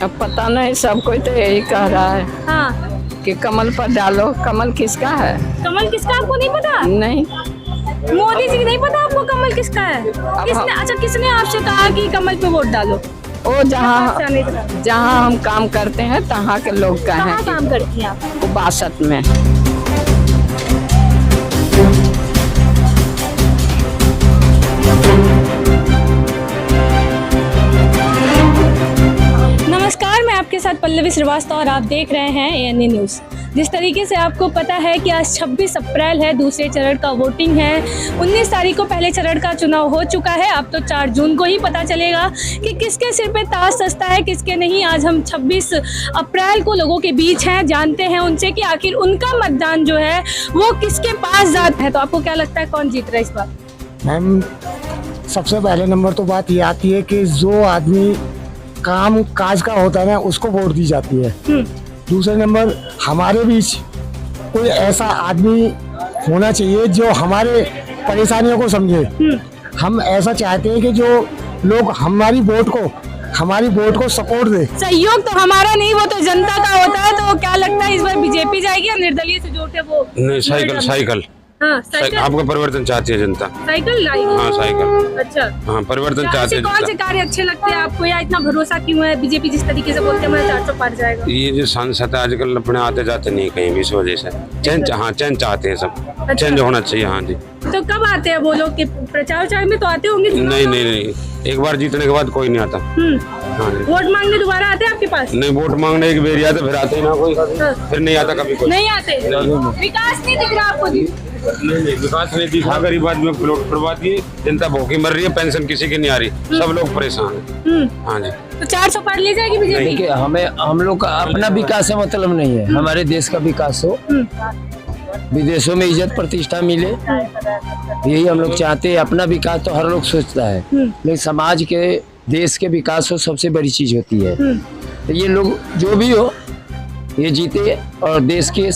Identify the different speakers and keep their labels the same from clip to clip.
Speaker 1: अब पता नहीं, सब कोई तो यही कह रहा है
Speaker 2: हाँ,
Speaker 1: कि कमल पर डालो। कमल किसका है?
Speaker 2: कमल किसका आपको नहीं पता?
Speaker 1: नहीं,
Speaker 2: मोदी जी नहीं पता आपको कमल किसका है? किसने, अच्छा किसने आपसे कहा कि कमल पे वोट डालो?
Speaker 1: वो जहाँ हम काम करते हैं तहाँ के लोग कहे
Speaker 2: कहाँ
Speaker 1: हैं
Speaker 2: काम करती हैं आप?
Speaker 1: कि बासठ में।
Speaker 2: नमस्कार, मैं आपके साथ पल्लवी श्रीवास्तव और आप देख रहे हैं ANA न्यूज़। जिस तरीके से आपको पता है कि आज 26 अप्रैल है, दूसरे चरण का वोटिंग है। 19 तारीख को पहले चरण का चुनाव हो चुका है। अब तो 4 जून को ही पता चलेगा कि किसके सिर पे ताज सजता है, किसके नहीं। आज हम 26 अप्रैल को लोगों के बीच हैं, जानते हैं उनसे कि आखिर उनका मतदान जो है वो किसके पास जाता है। तो आपको क्या लगता है कौन जीत रहा है इस बार?
Speaker 3: मैम, सबसे पहले नंबर तो बात ये आती है कि जो आदमी काम काज का होता है ना, उसको वोट दी जाती है। दूसरे नंबर, हमारे बीच कोई ऐसा आदमी होना चाहिए जो हमारे परेशानियों को समझे। हम ऐसा चाहते हैं कि जो लोग हमारी वोट को सपोर्ट दे।
Speaker 2: सहयोग तो हमारा नहीं, वो तो जनता का होता है। तो क्या लगता है इस बार बीजेपी जाएगी या निर्दलीय से जोड़ते वो?
Speaker 4: नहीं, साइकिल।
Speaker 2: हाँ, साइकिल।
Speaker 4: आपका परिवर्तन चाहती है जनता।
Speaker 2: साइकिल लाएगी?
Speaker 4: हाँ, साइकिल।
Speaker 2: अच्छा,
Speaker 4: हाँ, परिवर्तन चाहते हैं
Speaker 2: कौन से
Speaker 4: जनता।
Speaker 2: कार्य अच्छे लगते हैं आपको या इतना भरोसा क्यों है? बीजेपी जिस तरीके से बोलते हैं हमारा 400 पार जाएगा।
Speaker 4: ये जो सांसद है आजकल अपने आते जाते नहीं कहीं भी, इस वजह से चेंज चाहते हैं सब। चेंज होना चाहिए। हाँ जी।
Speaker 2: तो कब आते हैं वो लोग? के प्रचार में तो आते होंगे?
Speaker 4: नहीं, एक बार जीतने के बाद कोई नहीं आता। हाँ जी।
Speaker 2: वोट मांगने दोबारा आते हैं आपके पास?
Speaker 4: नहीं, वोट मांगने एक बेर आते, फिर आते ही ना कोई, फिर नहीं आता कभी कोई।
Speaker 2: नहीं आते। विकास नहीं दिख रहा आपको जी?
Speaker 4: नहीं, विकास नहीं दिखा। गरीब आदमी को प्लॉट करवा दिए, जनता भूखी मर रही है, पेंशन किसी की नहीं आ रही, सब लोग परेशान है। हाँ जी।
Speaker 2: तो 400 पार ले जाएगी बीजेपी?
Speaker 5: देखिए, हम लोग का अपना विकास से मतलब नहीं है, हमारे देश का विकास हो, विदेशों में इज्जत प्रतिष्ठा मिले, यही हम लोग चाहते हैं। अपना विकास तो हर लोग सोचता है, लेकिन समाज के, देश के विकास हो सबसे बड़ी चीज होती है। तो ये लोग जो भी हो, ये जीते और देश के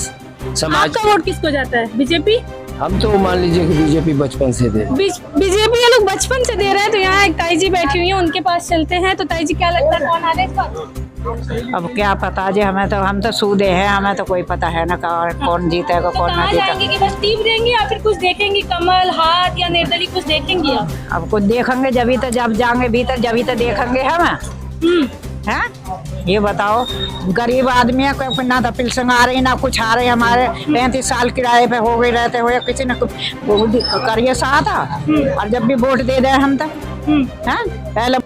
Speaker 5: समाज।
Speaker 2: आपका वोट किसको जाता है? बीजेपी?
Speaker 5: हम तो मान लीजिए कि बीजेपी बचपन से दे।
Speaker 2: बीजेपी ये लोग बचपन से दे रहे हैं। तो यहाँ एक ताई जी बैठी हुई है, उनके पास चलते हैं। तो ताई जी, क्या लगता है कौन आ रहा है इस बार?
Speaker 6: अब क्या पता जी, हम तो सूदे हैं, हमें तो कोई पता है ना कौन जीतेगा
Speaker 2: तो
Speaker 6: कौन ना
Speaker 2: कहाँ
Speaker 6: जीतेगा।
Speaker 2: जाएंगे कि बस टीप देंगे या फिर कुछ देखेंगे, कमल हाथ या निर्दलीय कुछ देखेंगे आप?
Speaker 6: अब कुछ देखेंगे जब जाएंगे भीतर, जब तो देखेंगे हम। हैं? ये बताओ, गरीब आदमी है, ना तो पेंशन आ रही ना कुछ आ रही। हमारे 35 साल किराए पे हो गए रहते हुए, किसी ने करिए साथ। और जब भी वोट दे दें हम तक पहले,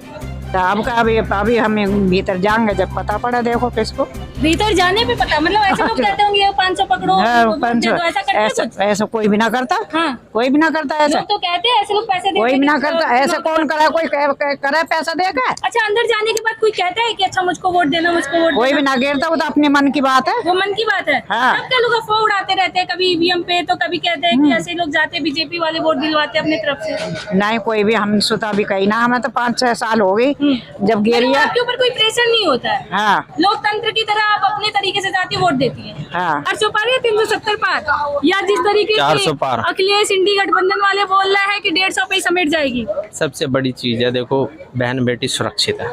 Speaker 6: तो अभी हम भीतर जाएंगे जब पता पड़ा। देखो किसको
Speaker 2: भीतर जाने पे पता, मतलब ऐसे लोग कहते होंगे 500 पकड़ो, 500 ऐसा करते हैं कुछ?
Speaker 6: ऐसा कोई भी ना करता।
Speaker 2: हाँ,
Speaker 6: कोई भी ना करता ऐसा।
Speaker 2: लोग तो कहते हैं ऐसे लोग पैसे देते
Speaker 6: कोई
Speaker 2: हैं
Speaker 6: भी ना
Speaker 2: कि
Speaker 6: करता ऐसा। कौन करे? कोई करे पैसा देकर?
Speaker 2: अच्छा, अंदर जाने के बाद कोई कहता है कि अच्छा मुझको वोट देना, मुझको वोट
Speaker 6: कोई
Speaker 2: देना?
Speaker 6: भी ना गिरता, वो तो अपने मन की बात है।
Speaker 2: वो मन की बात है।
Speaker 6: हाँ।
Speaker 2: सब के लोग अफवाह उड़ाते रहते हैं, कभी ईवीएम पे तो कभी कहते हैं कि ऐसे लोग जाते बीजेपी वाले वोट दिलवाते अपनी तरफ से।
Speaker 6: नहीं, कोई भी हम सुता भी कहीं ना। हमें तो 5-6 साल हो गई जब गिरिया।
Speaker 2: आपके ऊपर कोई प्रेशर नहीं होता है।
Speaker 6: हाँ,
Speaker 2: लोकतंत्र की तरह आप अपने तरीके से जाती वोट देती है।
Speaker 6: हाँ।
Speaker 2: 400 पार या 370 पार, या जिस तरीके
Speaker 7: 400 पार।
Speaker 2: अखिलेश इंडी गठबंधन वाले बोल रहे हैं कि 150 पे ही समेट जाएगी।
Speaker 7: सबसे बड़ी चीज है, देखो बहन बेटी सुरक्षित है।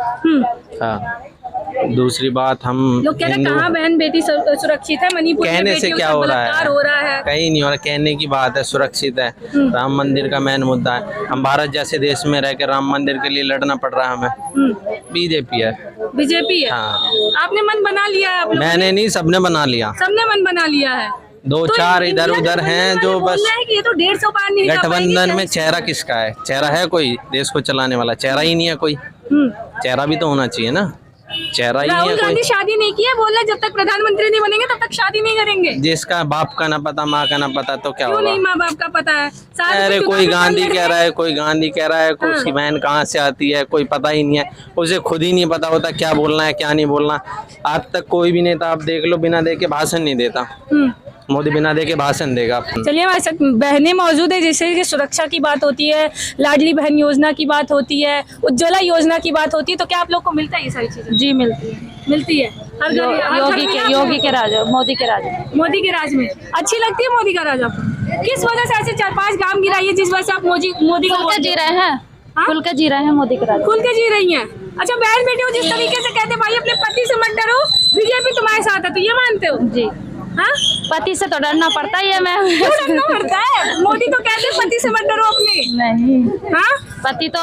Speaker 7: हाँ। दूसरी बात, हम
Speaker 2: लोग कह रहे हैं कहाँ बहन बेटी सुरक्षित है? मणिपुर में
Speaker 7: कहने से
Speaker 2: बेटियों
Speaker 7: क्या
Speaker 2: का
Speaker 7: हो रहा
Speaker 2: बलात्कार
Speaker 7: है?
Speaker 2: हो रहा है।
Speaker 7: कहीं नहीं हो रहा, कहने की बात है। सुरक्षित है, राम मंदिर का मेन मुद्दा है। हम भारत जैसे देश में रह के राम मंदिर के लिए लड़ना पड़ रहा है हमें। बीजेपी है।
Speaker 2: बीजेपी है।
Speaker 7: हाँ।
Speaker 2: आपने मन बना लिया है? आप लोगों ने?
Speaker 7: मैंने नहीं, सबने बना लिया।
Speaker 2: सबने मन बना लिया है।
Speaker 7: दो
Speaker 2: तो
Speaker 7: चार
Speaker 2: इंडिया
Speaker 7: इधर उधर
Speaker 2: गठबंधन
Speaker 7: हैं
Speaker 2: वाले
Speaker 7: जो
Speaker 2: बोल
Speaker 7: बस।
Speaker 2: रहे हैं कि ये तो 150 पार नहीं कर पाएंगे।
Speaker 7: गठबंधन में चेहरा किसका है? चेहरा है कोई देश को चलाने वाला? चेहरा ही नहीं है कोई। चेहरा भी तो होना चाहिए ना, चेहरा ही नहीं
Speaker 2: राहुल
Speaker 7: है
Speaker 2: गांधी
Speaker 7: कोई।
Speaker 2: शादी नहीं की है, बोल रहे जब तक प्रधानमंत्री नहीं बनेंगे तब तक शादी नहीं करेंगे।
Speaker 7: जिसका बाप का ना पता, माँ का ना पता, तो क्या
Speaker 2: क्यों
Speaker 7: होगा?
Speaker 2: नहीं माँ बाप का पता है?
Speaker 7: अरे कोई गांधी कह रहा है, कोई गांधी कह रहा है, कोई उसकी बहन कहाँ से आती है, कोई पता ही नहीं है। उसे खुद ही नहीं पता होता क्या बोलना है क्या नहीं बोलना। आज तक कोई भी नेता आप देख लो बिना देखे भाषण नहीं देता। मोदी बिना देखे भाषण देगा।
Speaker 2: चलिए, हमारे साथ बहनें मौजूद है। जैसे कि सुरक्षा की बात होती है, लाडली बहन योजना की बात होती है, उज्ज्वला योजना की बात होती है, तो क्या आप लोग को मिलता है ये सारी चीजें?
Speaker 8: जी मिलती है।
Speaker 2: मिलती है। हर घर
Speaker 8: योगी के राज, मोदी के राज में।
Speaker 2: मोदी के राज में अच्छी लगती है मोदी का राज आपको? किस वजह से ऐसे 4-5 काम गिराइए जिस वजह से आप मोदी को
Speaker 8: खुल के जी रहे हैं,
Speaker 2: हाँ?
Speaker 8: खुल के जी रहे हैं मोदी के राज।
Speaker 2: खुल के जी रही हैं। अच्छा, बहन बेटियों जिस तरीके से कहते भाई अपने पति मत डरो, बीजेपी तुम्हारे साथ है, तो ये मानते हो?
Speaker 8: जी,
Speaker 2: हाँ,
Speaker 8: पति से तो डरना पड़ता ही है मैम।
Speaker 2: क्यों डरना पड़ता है? मोदी तो कहते हैं पति से मत डरो अपने।
Speaker 8: नहीं,
Speaker 2: हाँ,
Speaker 8: पति तो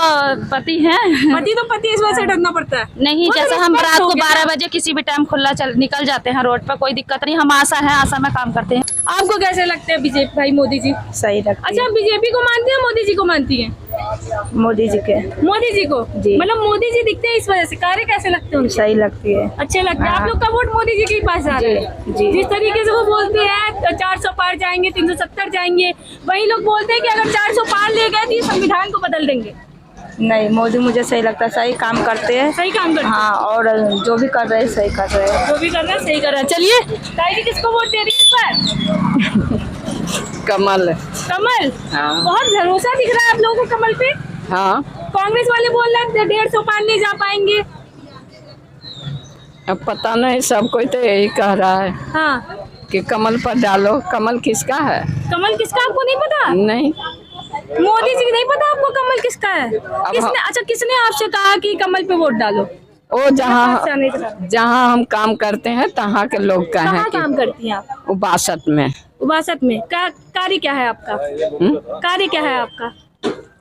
Speaker 8: पति है।
Speaker 2: पति तो पति, इस वजह से डरना पड़ता है।
Speaker 8: नहीं,
Speaker 2: वो तो
Speaker 8: जैसे हम
Speaker 2: respect
Speaker 8: रात
Speaker 2: हो
Speaker 8: को
Speaker 2: गया।
Speaker 8: 12 बजे किसी भी टाइम खुला निकल जाते हैं रोड पर, कोई दिक्कत नहीं। हम आशा है, आशा में काम करते हैं।
Speaker 2: आपको कैसे लगते हैं बीजेपी भाई, मोदी जी?
Speaker 6: सही लगती
Speaker 2: अच्छा, बीजेपी को मानती है, मोदी जी को मानती है?
Speaker 6: है मोदी जी के,
Speaker 2: मोदी जी को
Speaker 6: जी।
Speaker 2: मतलब मोदी जी दिखते हैं इस वजह से, कार्य कैसे लगते हैं उनके?
Speaker 6: सही लगती है।
Speaker 2: अच्छे लगते हैं। आप लोग का वोट मोदी जी के पास जा रहा है।
Speaker 6: जी।
Speaker 2: जिस तरीके से वो बोलते हैं 400 पार जाएंगे, 370 जाएंगे, वही लोग बोलते हैं कि अगर 400 पार ले गए तो ये संविधान को बदल देंगे।
Speaker 6: नहीं, मोदी मुझे सही लगता है, सही काम करते हैं।
Speaker 2: सही काम करते हैं।
Speaker 6: हाँ, और जो भी कर रहे हैं सही कर रहे हैं।
Speaker 2: जो भी कर रहे हैं सही कर रहे हैं। चलिए, ताई जी किसको वोट दे रही है इस बार?
Speaker 1: कमल।
Speaker 2: कमल।
Speaker 1: हाँ।
Speaker 2: बहुत भरोसा दिख रहा है आप लोगों को कमल पे।
Speaker 1: हाँ,
Speaker 2: कांग्रेस वाले बोल रहे हैं 150 पार नहीं जा पाएंगे।
Speaker 1: अब पता नहीं, सब कोई तो यही कह रहा है
Speaker 2: हाँ,
Speaker 1: कि कमल पर डालो। कमल किसका है?
Speaker 2: कमल किसका आपको नहीं पता?
Speaker 1: नहीं,
Speaker 2: मोदी जी नहीं पता आपको कमल किसका है? किसने, अच्छा किसने आपसे कहा कि कमल पे वोट डालो?
Speaker 1: वो जहाँ हम काम करते हैं तहाँ के लोग कहे
Speaker 2: कहाँ
Speaker 1: कि
Speaker 2: काम करती हैं आप?
Speaker 1: वो बासठ में।
Speaker 2: उबासत में। कार्य क्या है आपका? कार्य क्या है आपका?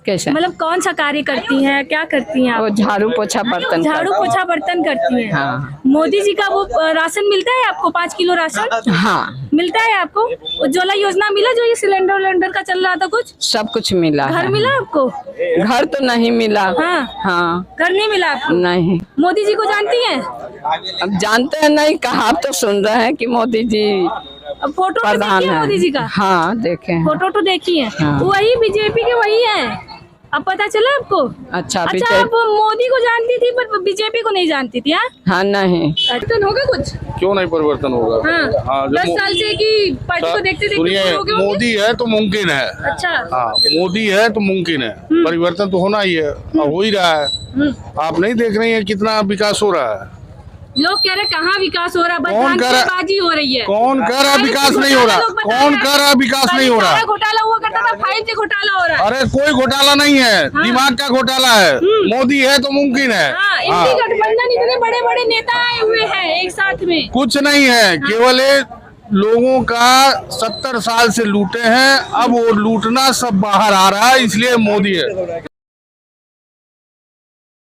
Speaker 1: कैसे?
Speaker 2: मतलब कौन सा कार्य करती हैं, क्या करती हैं
Speaker 1: वो
Speaker 2: आप?
Speaker 1: झाड़ू पोछा बर्तन
Speaker 2: झाड़ू पोछा बर्तन करती हैं।
Speaker 1: हाँ।
Speaker 2: मोदी जी का वो राशन मिलता है आपको? 5 किलो राशन
Speaker 1: हाँ,
Speaker 2: मिलता है आपको? उज्ज्वला योजना मिला, जो ये सिलेंडर का चल रहा था कुछ?
Speaker 1: सब कुछ मिला
Speaker 2: घर
Speaker 1: है।
Speaker 2: मिला आपको?
Speaker 1: घर तो नहीं मिला।
Speaker 2: हाँ।
Speaker 1: हाँ,
Speaker 2: घर नहीं मिला आपको?
Speaker 1: नहीं।
Speaker 2: मोदी जी को जानती हैं?
Speaker 1: अब जानते हैं नहीं, कहा तो सुन रहे हैं कि मोदी जी
Speaker 2: अब फोटो तो
Speaker 1: प्रधान
Speaker 2: देखी है मोदी जी
Speaker 1: है।
Speaker 2: का?
Speaker 1: हाँ, देखे हैं।
Speaker 2: फोटो तो देखी है।
Speaker 1: हाँ।
Speaker 2: वही बीजेपी के वही है। अब पता चला आपको?
Speaker 1: अच्छा,
Speaker 2: अच्छा, आप मोदी को जानती थी पर बीजेपी को नहीं जानती थी? हाँ,
Speaker 1: हाँ, नहीं।
Speaker 2: परिवर्तन होगा कुछ?
Speaker 9: क्यों नहीं परिवर्तन होगा?
Speaker 2: हाँ,
Speaker 9: हाँ,
Speaker 2: 10 साल से कि पार्टी को देखते
Speaker 9: सुनिए,
Speaker 2: देखते
Speaker 9: मोदी है तो मुमकिन है।
Speaker 2: अच्छा।
Speaker 9: हाँ, मोदी है तो मुमकिन है, परिवर्तन तो होना ही है, हो ही रहा है। आप नहीं देख रही हैं कितना विकास हो रहा है?
Speaker 2: लोग कह रहे कहाँ विकास हो रहा है, बस
Speaker 9: कौन कह रहा-
Speaker 2: बाजी हो रही है।
Speaker 9: कौन कह रहा विकास नहीं हो रहा? कौन कह रहा विकास नहीं हो रहा?
Speaker 2: घोटाला हुआ करता था, 5G घोटाला हो रहा है।
Speaker 9: अरे कोई घोटाला नहीं है, दिमाग का घोटाला है। मोदी है तो मुमकिन है।
Speaker 2: हाँ,
Speaker 9: हाँ,
Speaker 2: इंडी गठबंधन, इतने बड़े बड़े नेता आए हुए हैं एक साथ में।
Speaker 9: कुछ नहीं है, केवल लोगों का 70 साल से लूटे हैं, अब वो लूटना सब बाहर आ रहा है, इसलिए मोदी है।